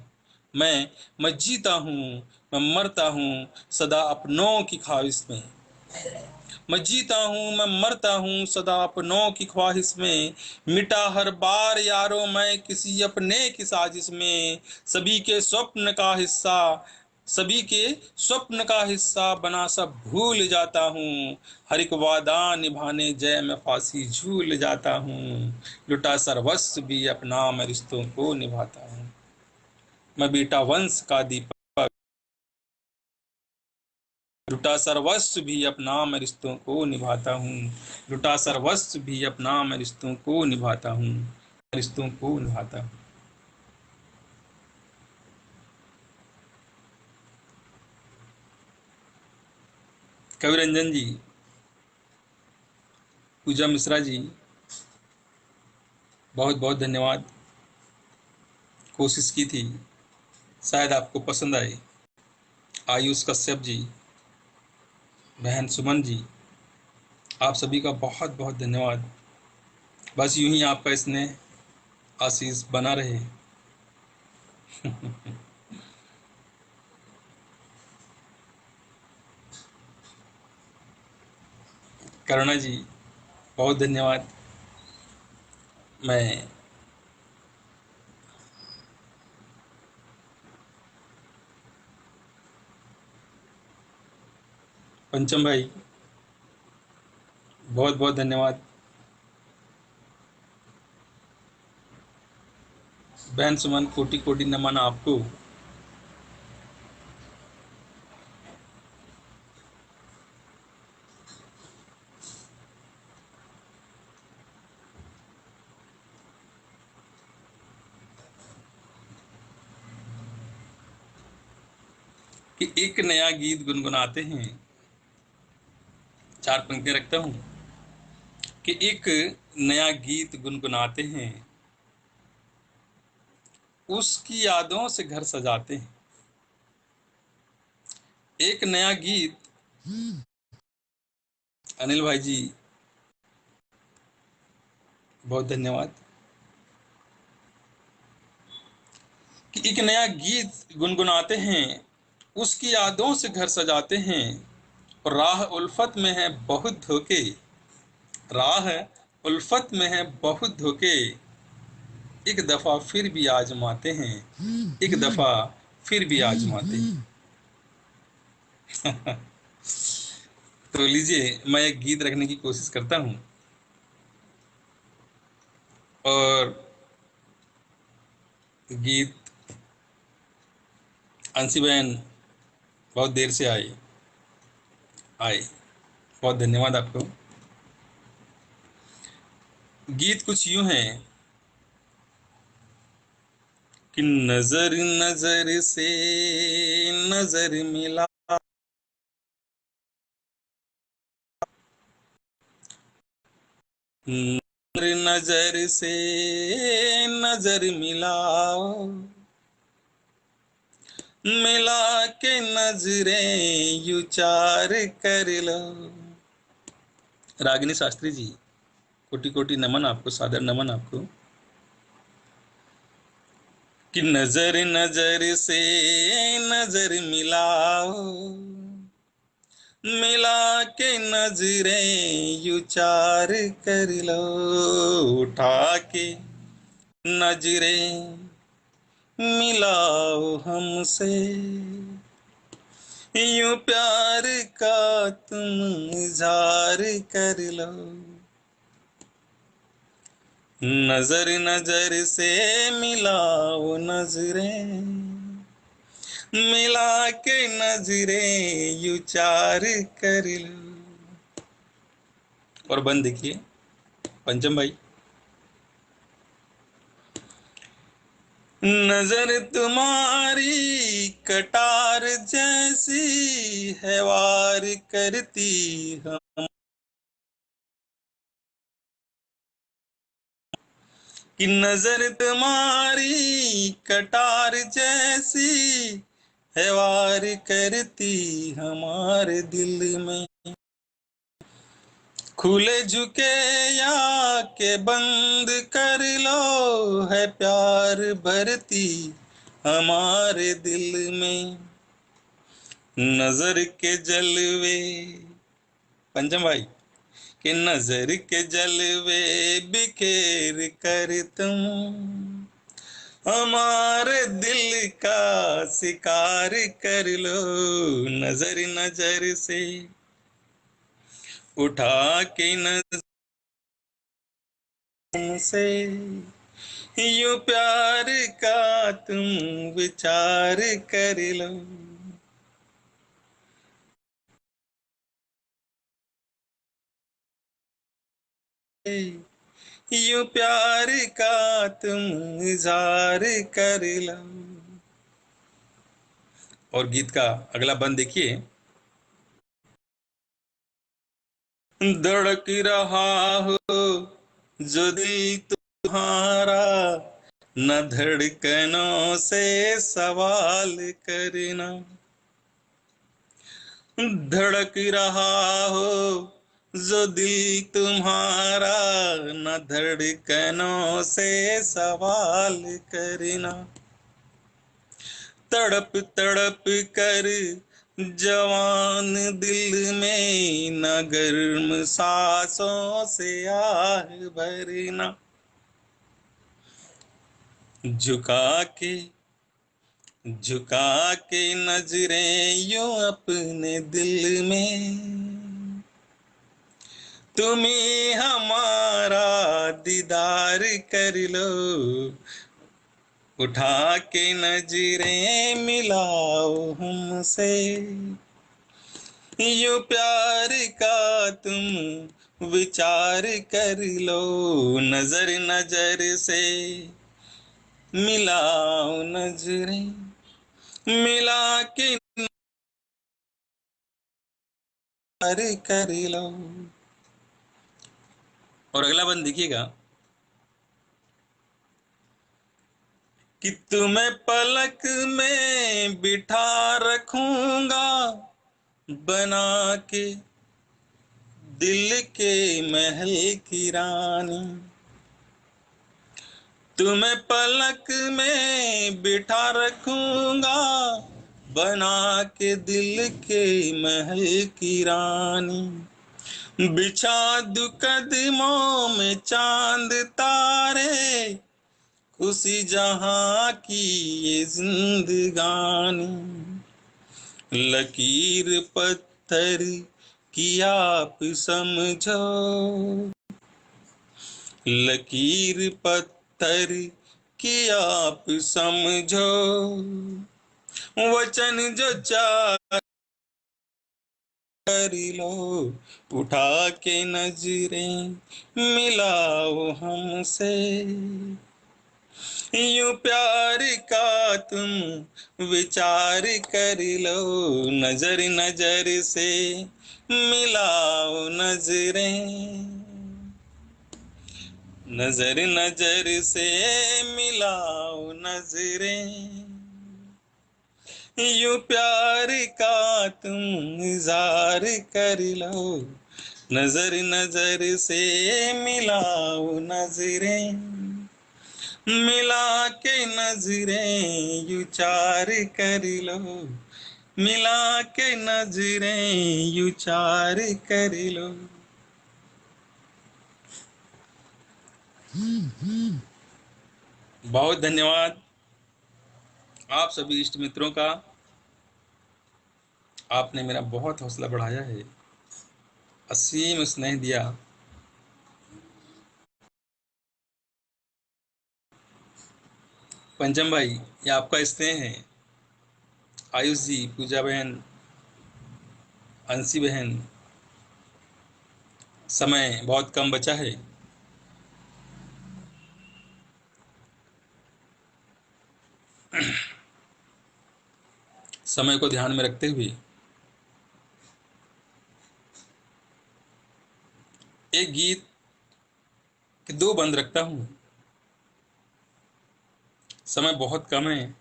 मैं जीता हूँ, मैं मरता हूँ सदा अपनों की ख्वाहिश में, मैं जीता हूँ मैं मरता हूँ सदा अपनों की ख्वाहिश में, मिटा हर बार यारों मैं किसी अपने की साजिश में, सभी के स्वप्न का हिस्सा सभी के स्वप्न का हिस्सा बना सब भूल जाता हूँ, हर एक वादा निभाने जय मैं फांसी झूल जाता हूँ, लुटा सर्वस्व भी अपना मैं रिश्तों को निभाता हूँ। मैं बेटा वंश का दीपक लुटा सर्वस्व भी अपना मैं रिश्तों को निभाता हूँ, लुटा सर्वस्व भी अपना मैं रिश्तों को निभाता हूँ, रिश्तों को निभाता हूँ। कवि रंजन जी, पूजा मिश्रा जी, बहुत बहुत धन्यवाद। कोशिश की थी, शायद आपको पसंद आए। आयुष कश्यप जी, बहन सुमन जी, आप सभी का बहुत बहुत धन्यवाद। बस यूं ही आपका स्नेह आशीष बना रहे। करुणा जी, बहुत धन्यवाद। मैं पंचम भाई, बहुत बहुत धन्यवाद। बहन सुमन, कोटि कोटि नमन आपको। कि एक नया गीत गुनगुनाते हैं, चार पंक्तियां रखता हूं। कि एक नया गीत गुनगुनाते हैं, उसकी यादों से घर सजाते हैं। एक नया गीत, अनिल भाई जी, बहुत धन्यवाद। कि एक नया गीत गुनगुनाते हैं, उसकी यादों से घर सजाते हैं, और राह उल्फत में है बहुत धोखे, राह उल्फत में है बहुत धोखे, एक दफा फिर भी आजमाते हैं, एक दफा फिर भी आजमाते हैं। तो लीजिए, मैं एक गीत रखने की कोशिश करता हूँ, और गीत अंशी बहन बहुत देर से आए आए बहुत धन्यवाद आपको। गीत कुछ यूं है कि नजर नजर से नजर मिला, नजर नजर से नजर मिलाओ, मिला के नजरें यू चार कर लो। रागिनी शास्त्री जी, कोटि कोटि नमन आपको, सादर नमन आपको। कि नजर नजर से नजर मिलाओ, मिला के नजरें यू चार कर लो, उठा के नजरें मिलाओ हमसे, यूं प्यार का तुम इजहार कर लो। नजर नजर से मिलाओ नजरें, मिला के नजरें यू चार कर लो। और बंद देखिए पंचम भाई। नजर तुम्हारी कटार जैसी है वार करती हम, कि नजर तुम्हारी कटार जैसी है वार करती हमारे दिल में, खुले झुके या के बंद कर लो, है प्यार भरती हमारे दिल में। नजर के जलवे, पंचम भाई, कि नजर के जलवे बिखेर कर तुम हमारे दिल का शिकार कर लो। नजर नजर से उठा के नजर से यूं प्यार का तुम विचार कर लो। यूं प्यार का तुम इजहार कर लो। और गीत का अगला बंद देखिए। धड़क रहा हो जो दिल तुम्हारा, न धड़कनों से सवाल करना, धड़क रहा हो जो दिल तुम्हारा, न धड़कनों से सवाल करना, तड़प तड़प कर जवान दिल में न गर्म सांसों से आह भरना, झुका के नजरें यूं अपने दिल में, तुम्ही हमारा दीदार कर लो, उठा के नजरें मिलाओ हमसे, यूं प्यार का तुम विचार कर लो। नजर नजर से मिलाओ नजरें, मिला के प्यार कर लो। और अगला बंद देखिएगा कि तुम्हें पलक में बिठा रखूंगा, बना के दिल के महल की रानी, तुम्हें पलक में बिठा रखूंगा, बना के दिल के महल की रानी, बिछा दूं कदमों में चांद तारे, खुशी जहां की ये जिंदगानी, लकीर पत्थर की आप समझो, लकीर पत्थर की आप समझो, वचन जो चाह कर लो, उठा के नजरें मिलाओ हमसे। यूं प्यार का तुम विचार कर लो, नजर नजर से मिलाओ नजरें, नजर नजर से मिलाओ नजरें। यूं प्यार का तुम इज़हार कर लो, नजर नजर से मिलाओ नजरें, मिला के नजरें यूं चार कर लो, मिला के नजरें यूं चार कर लो। बहुत धन्यवाद आप सभी इष्ट मित्रों का। आपने मेरा बहुत हौसला बढ़ाया है, असीम स्नेह दिया। पंचम भाई, ये आपका स्नेह है। आयुष जी, पूजा बहन, अंशी बहन, समय बहुत कम बचा है। समय को ध्यान में रखते हुए एक गीत के दो बंद रखता हूँ। समय बहुत कम है।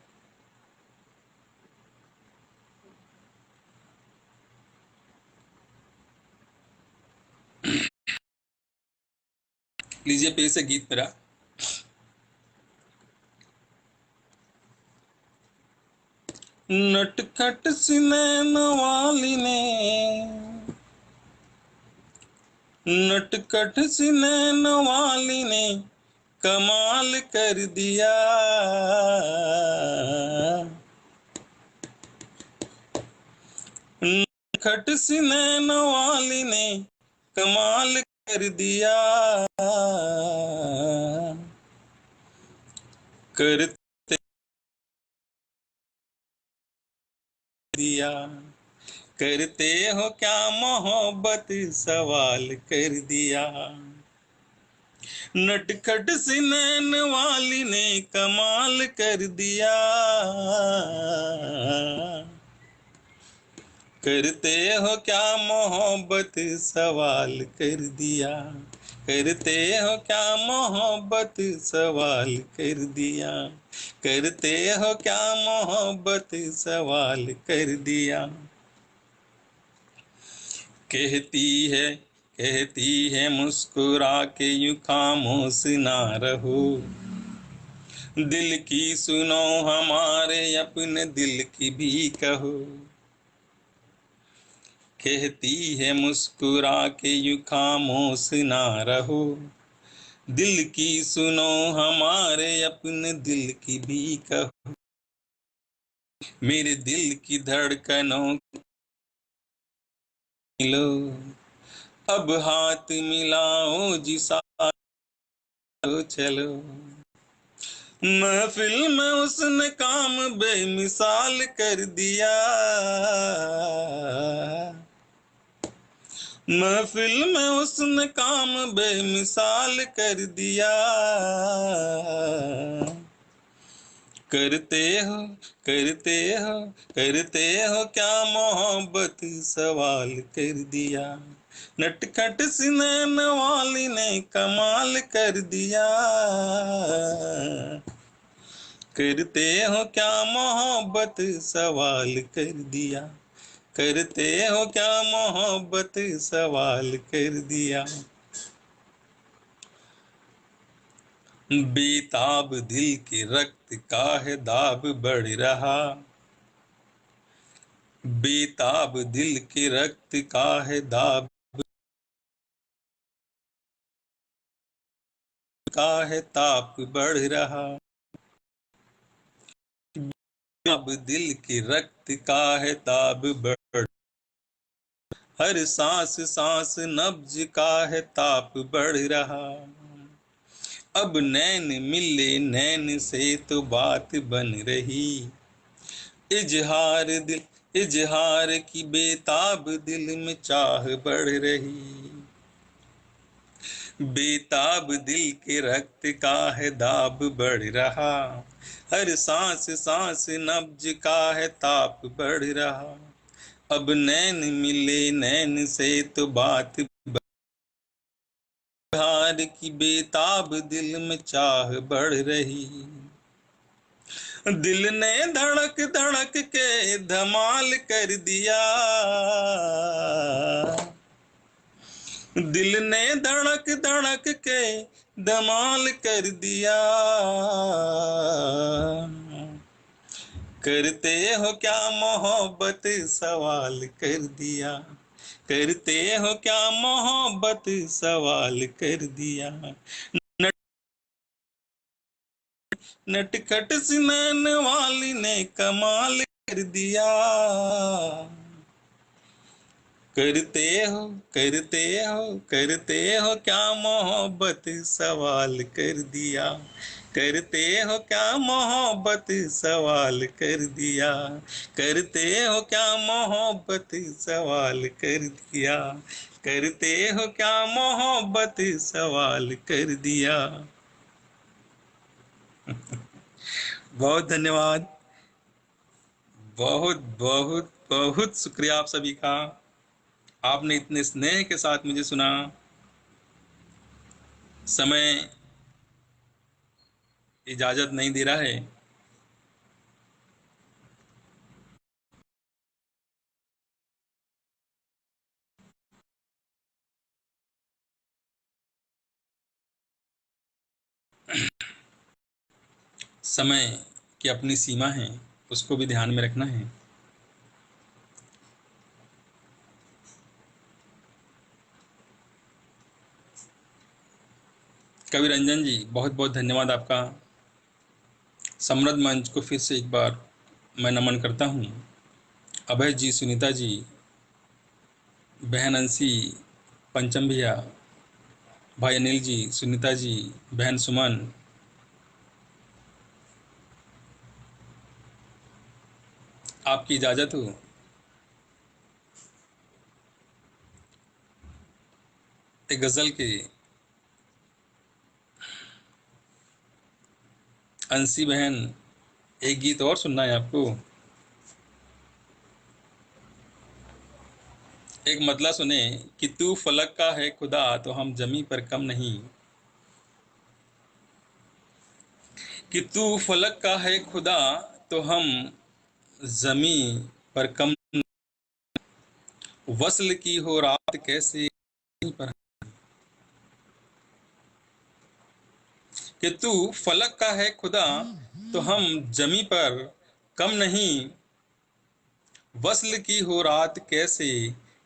लीजिए पेश है गीत मेरा। नटखट सी नैन वाली ने, नटखट सी नैन वाली ने कमाल कर दिया। नटखट सी नैन वाली ने कमाल कर दिया। करते दिया, करते हो क्या मोहब्बत सवाल कर दिया। नटखट सी नैन वाली ने कमाल कर दिया। करते हो क्या मोहब्बत सवाल कर दिया। करते हो क्या मोहब्बत सवाल कर दिया। करते हो क्या मोहब्बत सवाल कर दिया। कहती है मुस्कुरा के यूं खामोश ना रहो। दिल की सुनो हमारे अपने दिल की भी कहो। कहती है मुस्कुरा के यूं खामोश ना रहो। दिल की सुनो हमारे अपने दिल की भी कहो। मेरे दिल की धड़कनों मिलो, अब हाथ मिलाओ जिसा चलो। महफिल में उसने काम बेमिसाल कर दिया। महफिल में उसने काम बेमिसाल कर दिया। करते हो करते हो करते हो क्या मोहब्बत सवाल कर दिया। नटखट सी नैन वाली ने कमाल कर दिया। करते हो क्या मोहब्बत सवाल कर दिया। करते हो क्या मोहब्बत सवाल कर दिया। बेताब दिल के रक्त का है दाब बढ़ रहा। बेताब दिल के रक्त का है दाब का है ताप बढ़ रहा। अब दिल के रक्त का है ताब बढ़, हर सांस सांस नब्ज का है ताप बढ़ रहा। अब नैन मिले नैन से तो बात बन रही। इजहार की बेताब दिल में चाह बढ़ रही, बेताब दिल के रक्त का है दाब बढ़ रहा, हर सांस सांस नब्ज का है ताप बढ़ रहा, अब नैन मिले नैन से तो बात, इजहार की बेताब दिल में चाह बढ़ रही, दिल ने धड़क धड़क के धमाल कर दिया, दिल ने धड़क धड़क के धमाल कर दिया, करते हो क्या मोहब्बत सवाल कर दिया, करते हो क्या मोहब्बत सवाल कर दिया, नटखट सी नैन वाली ने कमाल कर दिया, करते हो करते हो करते हो क्या मोहब्बत सवाल कर दिया, करते हो क्या मोहब्बत सवाल कर दिया, करते हो क्या मोहब्बत सवाल कर दिया, करते हो क्या मोहब्बत सवाल कर दिया। बहुत धन्यवाद, बहुत बहुत बहुत शुक्रिया आप सभी का, आपने इतने स्नेह के साथ मुझे सुना। समय इजाजत नहीं दे रहा है, समय की अपनी सीमा है, उसको भी ध्यान में रखना है। कवि रंजन जी, बहुत बहुत धन्यवाद आपका। समृद्ध मंच को फिर से एक बार मैं नमन करता हूँ। अभय जी, सुनीता जी, बहन अंशी, पंचम भैया, भाई अनिल जी, सुनीता जी, बहन सुमन, आपकी इजाज़त हो एक गज़ल के अंशी बहन, एक गीत और सुनना है आपको। एक मतला सुने कि तू फलक का है खुदा तो हम जमी पर कम नहीं, कि तू फलक का है खुदा तो हम जमी पर कम, वस्ल की हो रात कैसे पर, कि तू फलक का है खुदा तो हम जमी पर कम नहीं, वस्ल की हो रात कैसे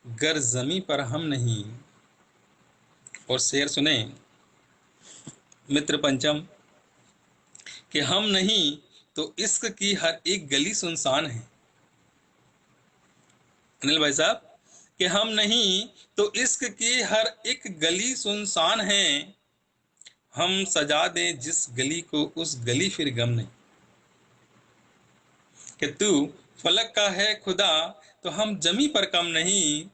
गर जमी पर हम नहीं। और शेर सुने मित्र पंचम, कि हम नहीं तो इश्क की हर एक गली सुनसान है। अनिल भाई साहब, कि हम नहीं तो इश्क की हर एक गली सुनसान है, हम सजा दें जिस गली को उस गली फिर गम नहीं, कि तू फलक का है खुदा तो हम जमी पर कम नहीं,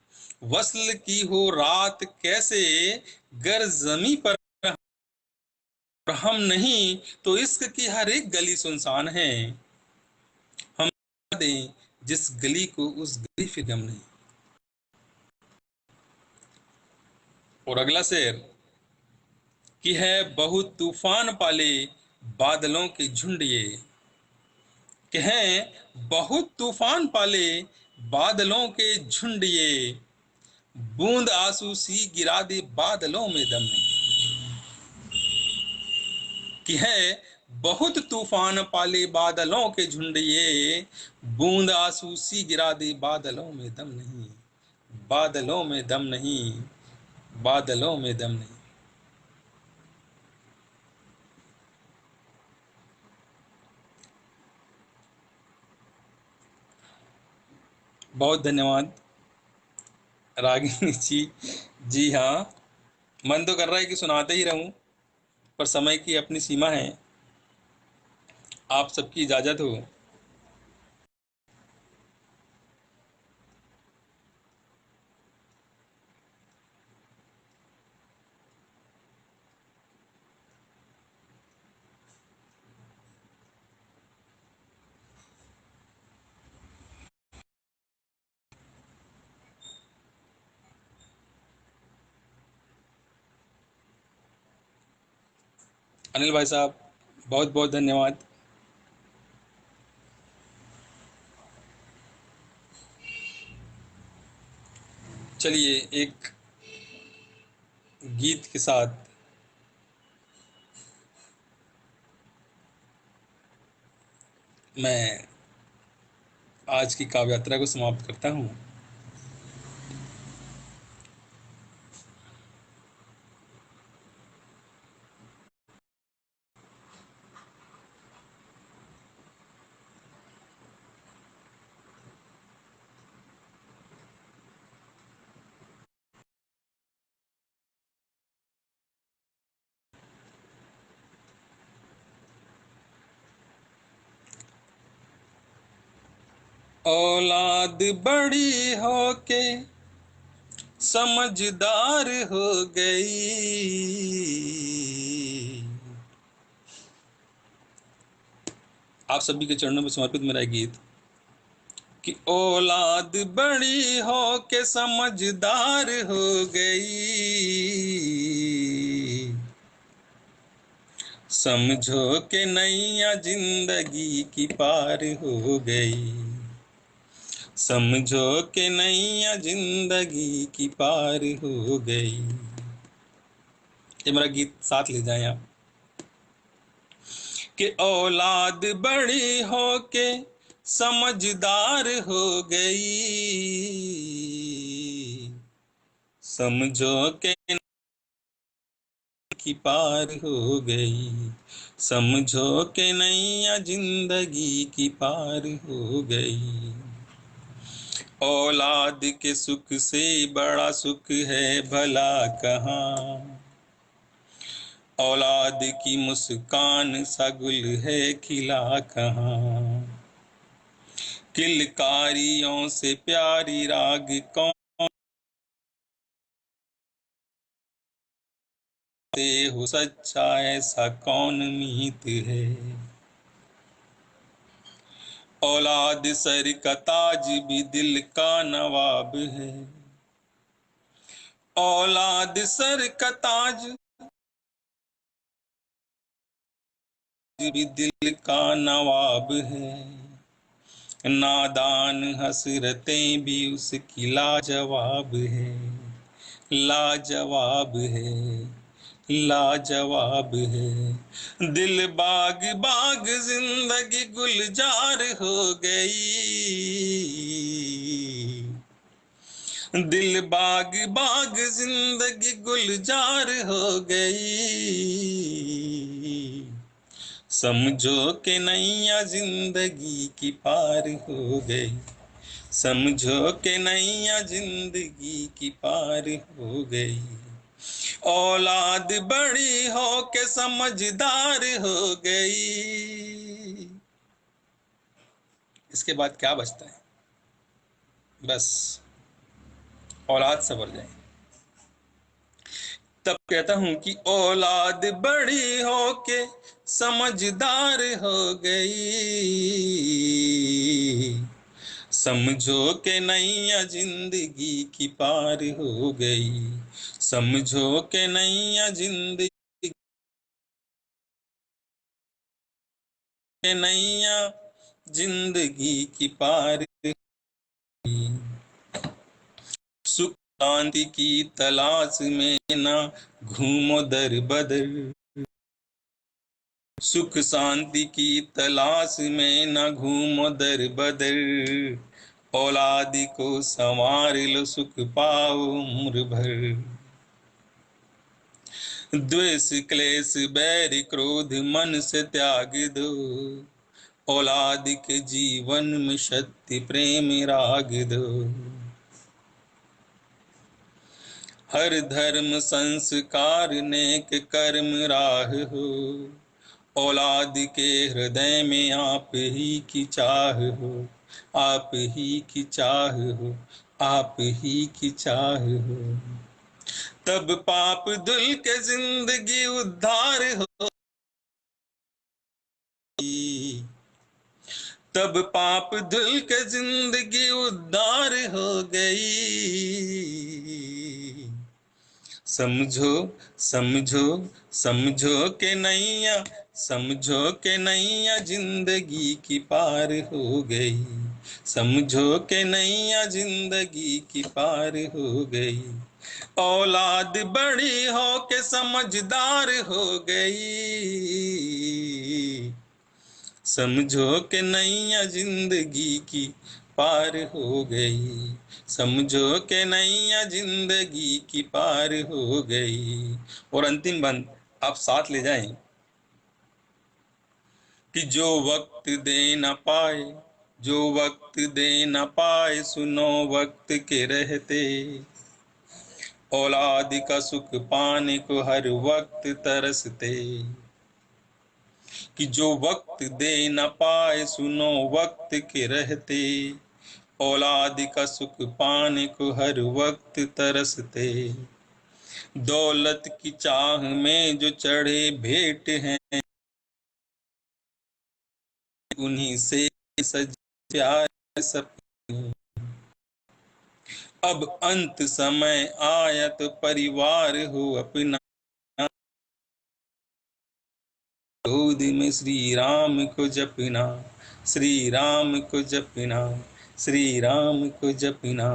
वस्ल की हो रात कैसे गर जमी पर हम नहीं तो इश्क की हर एक गली सुनसान है, हम सजा दें जिस गली को उस गली फिर गम नहीं। और अगला शेर, कि है बहुत तूफान पाले बादलों के झुंड ये, कि हैं बहुत तूफान पाले बादलों के झुंड ये, बूंद आंसू सी गिरा दे बादलों में दम नहीं, कि है बहुत तूफान पाले बादलों के झुंड ये, बूंद आंसू सी गिरा दे बादलों में दम नहीं, बादलों में दम नहीं, बादलों में दम नहीं। बहुत धन्यवाद रागिनी जी। जी हाँ, मन तो कर रहा है कि सुनाते ही रहूं, पर समय की अपनी सीमा है। आप सबकी इजाज़त हो। अनिल भाई साहब, बहुत बहुत धन्यवाद। चलिए एक गीत के साथ मैं आज की काव्य यात्रा को समाप्त करता हूँ। औलाद बड़ी होके समझदार हो गई। आप सभी के चरणों में समर्पित मेरा गीत कि औलाद बड़ी हो के समझदार हो गई। समझो के नैया जिंदगी की पार हो गई। समझो के नैया जिंदगी की पार हो गई। ये मेरा गीत साथ ले जाएं आप कि औलाद बड़ी हो के समझदार हो गई। समझो के की पार हो गई। समझो के नैया जिंदगी की पार हो गई। औलाद के सुख से बड़ा सुख है भला कहाँ। औलाद की मुस्कान सा गुल है खिला कहाँ। किलकारियों से प्यारी राग कौन से हो सच्चा ऐसा कौन मीत है। औलाद सर का ताज भी दिल का नवाब है। औलाद सर का ताज भी दिल का नवाब है। नादान हसरतें भी उसकी लाजवाब है। लाजवाब है, लाजवाब है। दिल बाग बाग जिंदगी गुलजार हो गई। दिल बाग बाग जिंदगी गुलजार हो गई। समझो के नैया जिंदगी की पार हो गई। समझो के नैया जिंदगी की पार हो गई। औलाद बड़ी हो के समझदार हो गई। इसके बाद क्या बचता है? बस औलाद से भर जाए। तब कहता हूं कि औलाद बड़ी हो के समझदार हो गई। समझो के नैया जिंदगी की पार हो गई। समझो के नैया जिंदगी के नैया जिंदगी की पार। सुख शांति की तलाश में ना घूमो दर बदर। सुख शांति की तलाश में न घूमो दर बदर। औलाद को संवार लो सुख पाओ उम्र भर। द्वेष क्लेश बैर क्रोध मन से त्याग दो। औलाद के जीवन में सत्य प्रेम राग दो। हर धर्म संस्कार नेक कर्म राह हो। औलाद के हृदय में आप ही की चाह हो। आप ही की चाह हो। आप ही की चाह हो। तब पाप धुल के जिंदगी उद्धार हो। तब पाप धुल के जिंदगी उद्धार हो गई। समझो समझो समझो के नैया, समझो के नैया जिंदगी की पार हो गई। समझो के नैया जिंदगी की पार हो गई। औलाद बड़ी हो के समझदार हो गई। समझो कि नैया जिंदगी की पार हो गई। समझो कि नैया जिंदगी की पार हो गई। और अंतिम बंद आप साथ ले जाएं कि जो वक्त दे न पाए, जो वक्त दे न पाए, सुनो वक्त के रहते, औलाद का सुख पाने को हर वक्त तरसते। कि जो वक्त दे न पाए, सुनो वक्त के रहते, औलाद का सुख पाने को हर वक्त तरसते। दौलत की चाह में जो चढ़े भेंट हैं, उन्हीं से सज प्यार सपने। अब अंत समय आया तो परिवार हो अपना, गोद में श्री राम को जपना, श्री राम को जपना, श्री राम को जपना।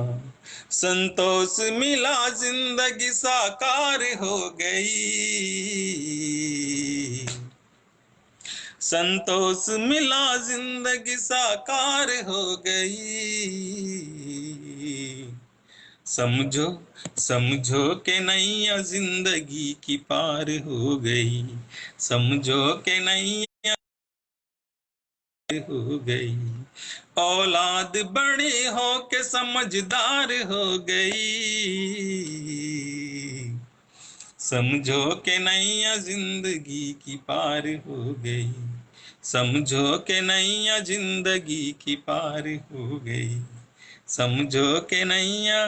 संतोष मिला जिंदगी साकार हो गई। संतोष मिला जिंदगी साकार हो गई। समझो समझो के नैया जिंदगी की पार हो गई। समझो के नैया हो गई। औलाद बड़ी हो के समझदार हो गई। समझो के नैया जिंदगी की पार हो गई। समझो के नैया जिंदगी की पार हो गई। समझो के नैया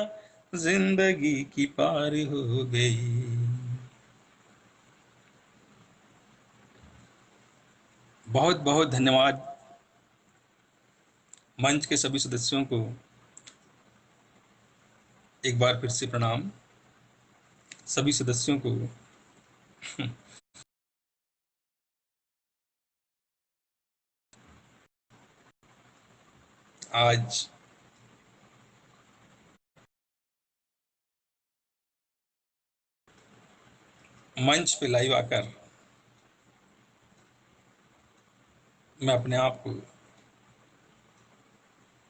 जिंदगी की पार हो गई। बहुत बहुत धन्यवाद मंच के सभी सदस्यों को। एक बार फिर से प्रणाम सभी सदस्यों को। आज मंच पे लाइव आकर मैं अपने आप को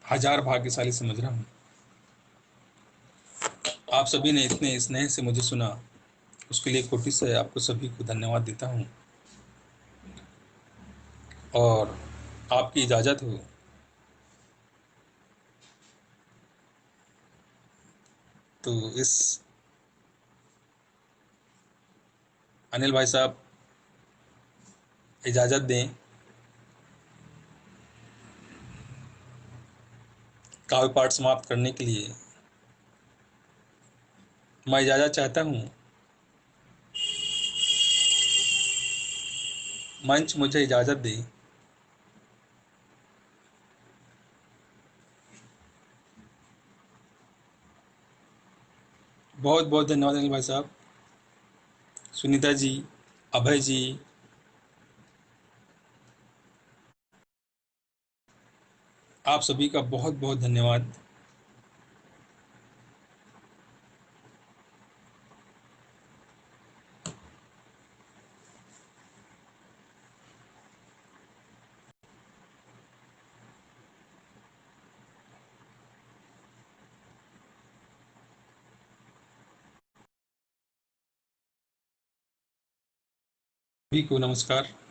हजार भाग्यशाली समझ रहा हूँ। आप सभी ने इतने स्नेह से मुझे सुना, उसके लिए कोटि से आपको सभी को धन्यवाद देता हूँ। और आपकी इजाज़त हो तो इस अनिल भाई साहब इजाज़त दें काव्य पाठ समाप्त करने के लिए। मैं इजाज़त चाहता हूँ, मंच मुझे इजाज़त दे। बहुत बहुत धन्यवाद अनिल भाई साहब, सुनीता जी, अभय जी, आप सभी का बहुत बहुत धन्यवाद। सभी को नमस्कार।